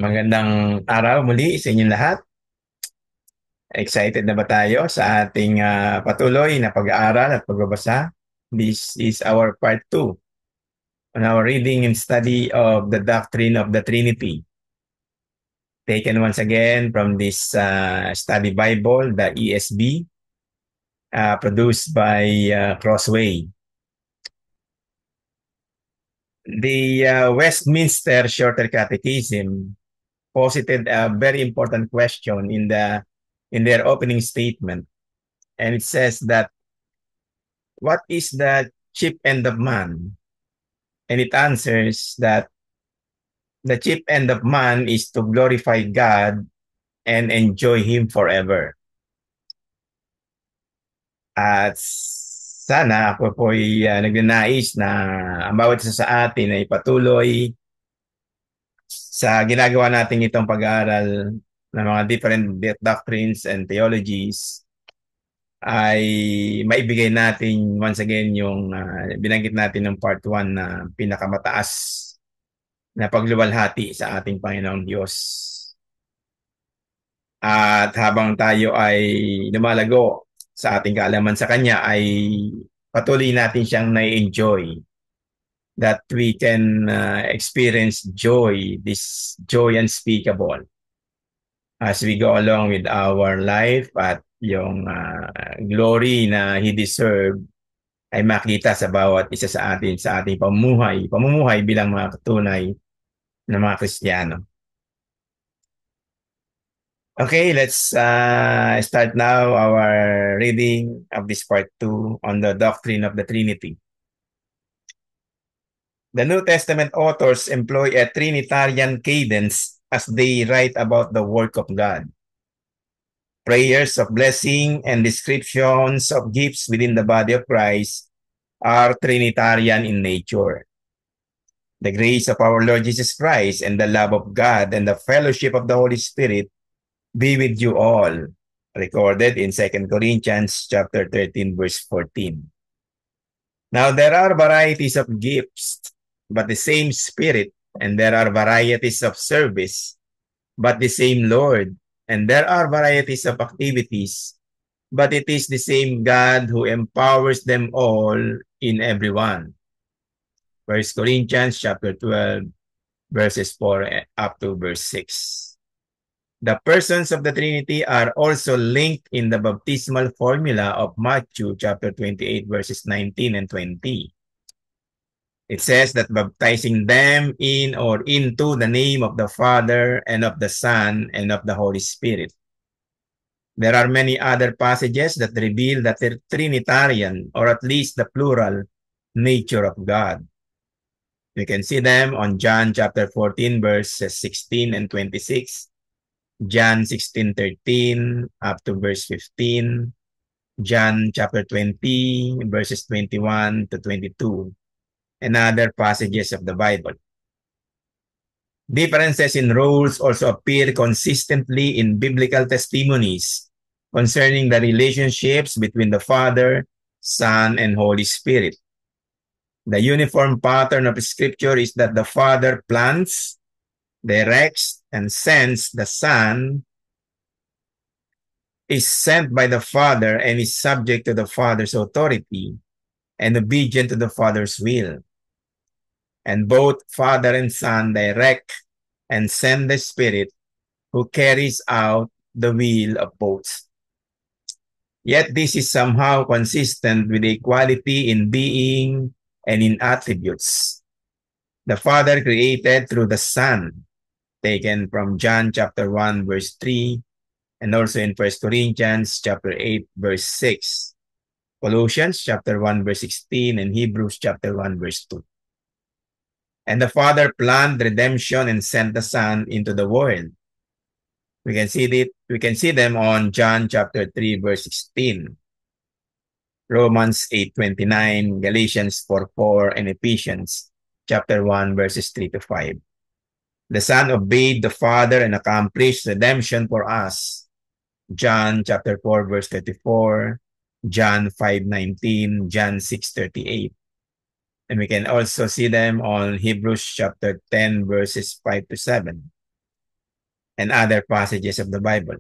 Magandang araw muli sa inyong lahat. Excited na ba tayo sa ating patuloy na pag-aaral at pagbabasa? This is our part 2 on our reading and study of the doctrine of the Trinity. Taken once again from this study Bible, the ESV, produced by Crossway. The Westminster Shorter Catechism posited a very important question in their opening statement. And it says that, what is the chief end of man? And it answers that the chief end of man is to glorify God and enjoy Him forever. At sana ako po'y nagnanais na ang bawat isa sa atin ay patuloy sa ginagawa natin itong pag-aaral ng mga different doctrines and theologies ay maibigay natin once again yung binanggit natin ng part 1 na pinakamataas na pagluwalhati sa ating Panginoong Diyos. At habang tayo ay lumalago sa ating kaalaman sa Kanya, ay patuloy natin siyang na-enjoy. That we can experience joy, this joy unspeakable, as we go along with our life, at yung glory na He deserved ay makita sa bawat isa sa atin sa ating pamumuhay bilang mga katunay na mga Kristiyano. Okay, let's start now our reading of this part 2 on the doctrine of the Trinity. The New Testament authors employ a Trinitarian cadence as they write about the work of God. Prayers of blessing and descriptions of gifts within the body of Christ are Trinitarian in nature. The grace of our Lord Jesus Christ and the love of God and the fellowship of the Holy Spirit be with you all, recorded in 2 Corinthians chapter 13, verse 14. Now, there are varieties of gifts, but the same Spirit, and there are varieties of service, but the same Lord, and there are varieties of activities, but it is the same God who empowers them all in everyone. 1 Corinthians chapter 12, verses 4 up to verse 6. The persons of the Trinity are also linked in the baptismal formula of Matthew chapter 28, verses 19 and 20. It says that baptizing them in or into the name of the Father and of the Son and of the Holy Spirit. There are many other passages that reveal the Trinitarian, or at least the plural, nature of God. You can see them on John chapter 14, verses 16 and 26, John 16:13 up to verse 15, John chapter 20, verses 21 to 22, and other passages of the Bible. Differences in roles also appear consistently in biblical testimonies concerning the relationships between the Father, Son, and Holy Spirit. The uniform pattern of Scripture is that the Father plans, directs, and sends. The Son is sent by the Father and is subject to the Father's authority and obedient to the Father's will. And both Father and Son direct and send the Spirit who carries out the will of both. Yet this is somehow consistent with equality in being and in attributes. The Father created through the Son, taken from John chapter 1, verse 3, and also in 1 Corinthians chapter 8, verse 6, Colossians chapter 1, verse 16, and Hebrews chapter 1, verse 2. And the Father planned redemption and sent the Son into the world. We can see them on John chapter 3, verse 16, Romans 8:29, Galatians 4:4, and Ephesians chapter 1, verses 3 to 5. The Son obeyed the Father and accomplished redemption for us. John chapter 4, verse 34, John 5:19, John 6:38. And we can also see them on Hebrews chapter 10, verses 5 to 7. and other passages of the Bible.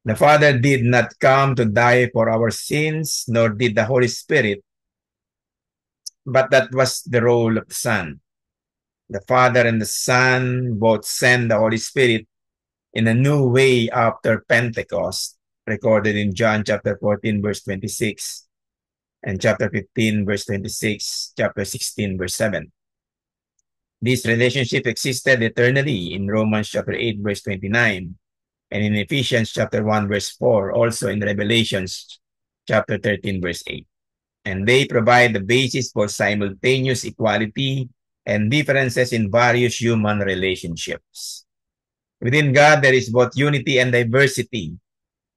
The Father did not come to die for our sins, nor did the Holy Spirit, but that was the role of the Son. The Father and the Son both sent the Holy Spirit in a new way after Pentecost, recorded in John chapter 14, verse 26, and chapter 15, verse 26, chapter 16, verse 7. This relationship existed eternally in Romans chapter 8, verse 29, and in Ephesians chapter 1, verse 4, also in Revelations chapter 13, verse 8. And they provide the basis for simultaneous equality and differences in various human relationships. Within God, there is both unity and diversity.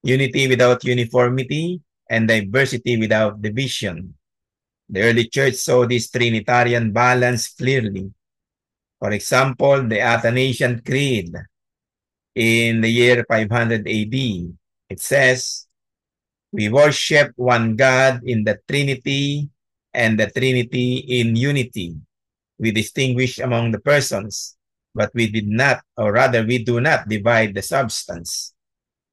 Unity without uniformity, and diversity without division. The early church saw this Trinitarian balance clearly. For example, the Athanasian Creed in the year 500 AD, it says, "We worship one God in the Trinity and the Trinity in unity. We distinguish among the persons, but we did not, or rather we do not divide the substance.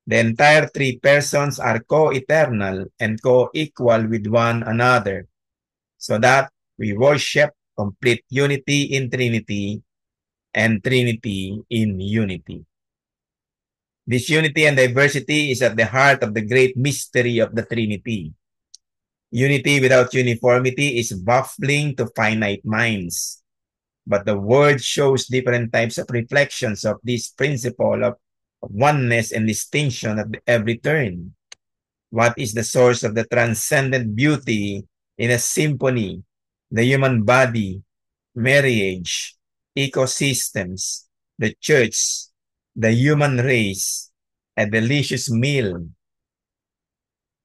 The entire three persons are co-eternal and co-equal with one another, so that we worship complete unity in Trinity and Trinity in unity." This unity and diversity is at the heart of the great mystery of the Trinity. Unity without uniformity is baffling to finite minds, but the Word shows different types of reflections of this principle of oneness and distinction at every turn. What is the source of the transcendent beauty in a symphony, the human body, marriage, ecosystems, the church, the human race, a delicious meal,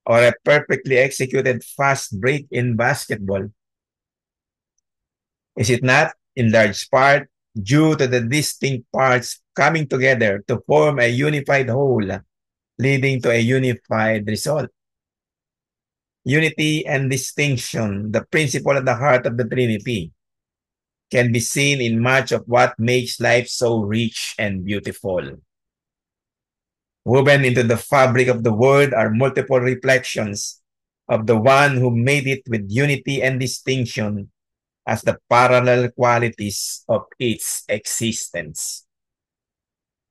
or a perfectly executed fast break in basketball? Is it not, in large part, due to the distinct parts coming together to form a unified whole, leading to a unified result? Unity and distinction, the principle at the heart of the Trinity, can be seen in much of what makes life so rich and beautiful. Woven into the fabric of the Word are multiple reflections of the one who made it with unity and distinction as the parallel qualities of its existence.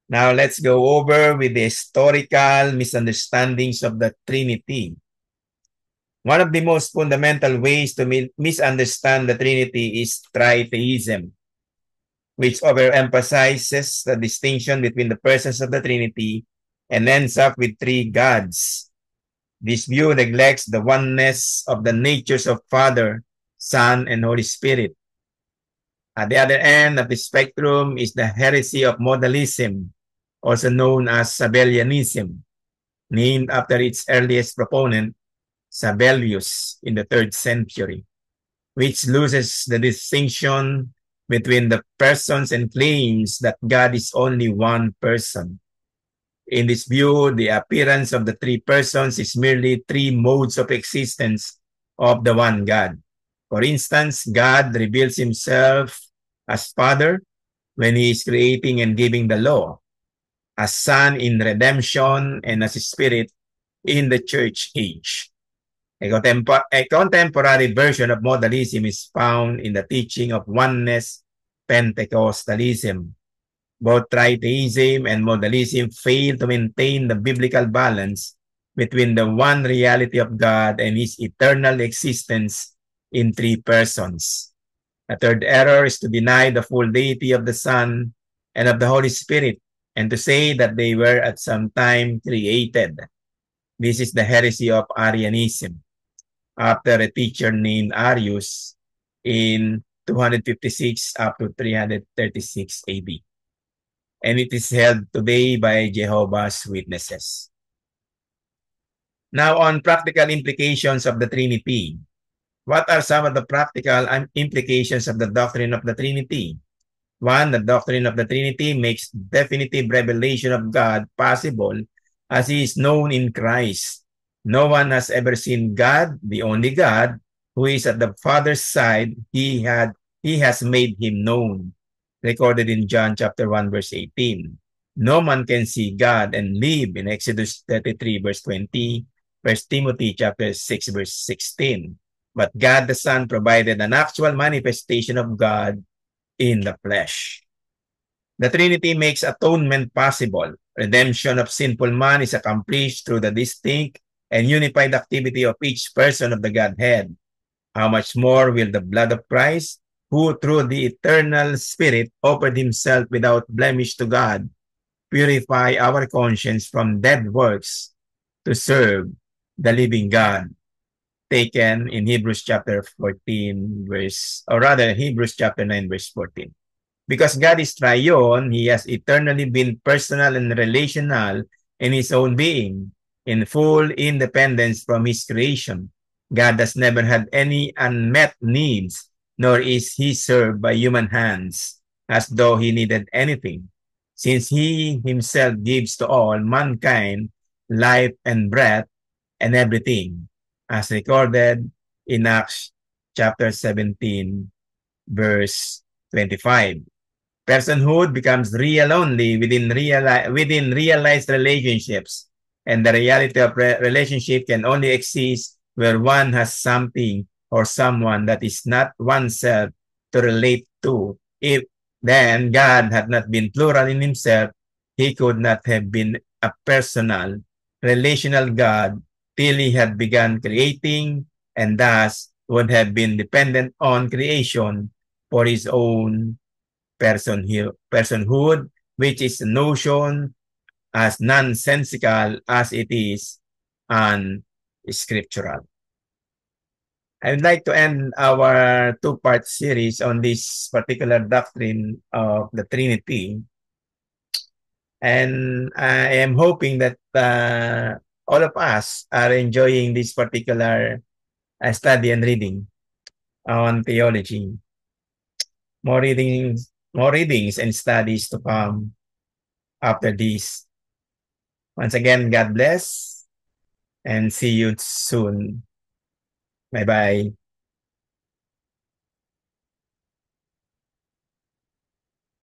Now let's go over with the historical misunderstandings of the Trinity. One of the most fundamental ways to misunderstand the Trinity is tritheism, which overemphasizes the distinction between the persons of the Trinity and ends up with three gods. This view neglects the oneness of the natures of Father, Son, and Holy Spirit. At the other end of the spectrum is the heresy of modalism, also known as Sabellianism, named after its earliest proponent, Sabellius, in the 3rd century, which loses the distinction between the persons and claims that God is only one person. In this view, the appearance of the three persons is merely three modes of existence of the one God. For instance, God reveals himself as Father when he is creating and giving the law, as Son in redemption, and as Spirit in the church age. A contemporary version of modalism is found in the teaching of oneness Pentecostalism. Both tritheism and modalism fail to maintain the biblical balance between the one reality of God and his eternal existence in three persons. A third error is to deny the full deity of the Son and of the Holy Spirit, and to say that they were at some time created. This is the heresy of Arianism, after a teacher named Arius in 256 up to 336 AD. And it is held today by Jehovah's Witnesses. Now, on practical implications of the Trinity. What are some of the practical implications of the doctrine of the Trinity? One, the doctrine of the Trinity makes definitive revelation of God possible as he is known in Christ. No one has ever seen God, the only God, who is at the Father's side. He has made him known. recorded in John chapter 1, verse 18. No man can see God and live in Exodus 33, verse 20, 1 Timothy chapter 6, verse 16. But God the Son provided an actual manifestation of God in the flesh. The Trinity makes atonement possible. Redemption of sinful man is accomplished through the distinct and unified activity of each person of the Godhead. How much more will the blood of Christ, who through the eternal Spirit offered himself without blemish to God, purify our conscience from dead works to serve the living God? Taken in Hebrews chapter 14, Hebrews chapter 9, verse 14. Because God is triune, He has eternally been personal and relational in His own being, in full independence from His creation. God has never had any unmet needs, nor is He served by human hands as though He needed anything, since He Himself gives to all mankind life and breath and everything, as recorded in Acts chapter 17, verse 25. Personhood becomes real only within realized relationships, and the reality of relationship can only exist where one has something or someone that is not oneself to relate to. If then God had not been plural in himself, he could not have been a personal, relational God till he had begun creating, and thus would have been dependent on creation for his own personhood, which is a notion as nonsensical as it is unscriptural. I would like to end our two-part series on this particular doctrine of the Trinity. And I am hoping that all of us are enjoying this particular study and reading on theology. More readings and studies to come after this. Once again, God bless and see you soon. Bye-bye.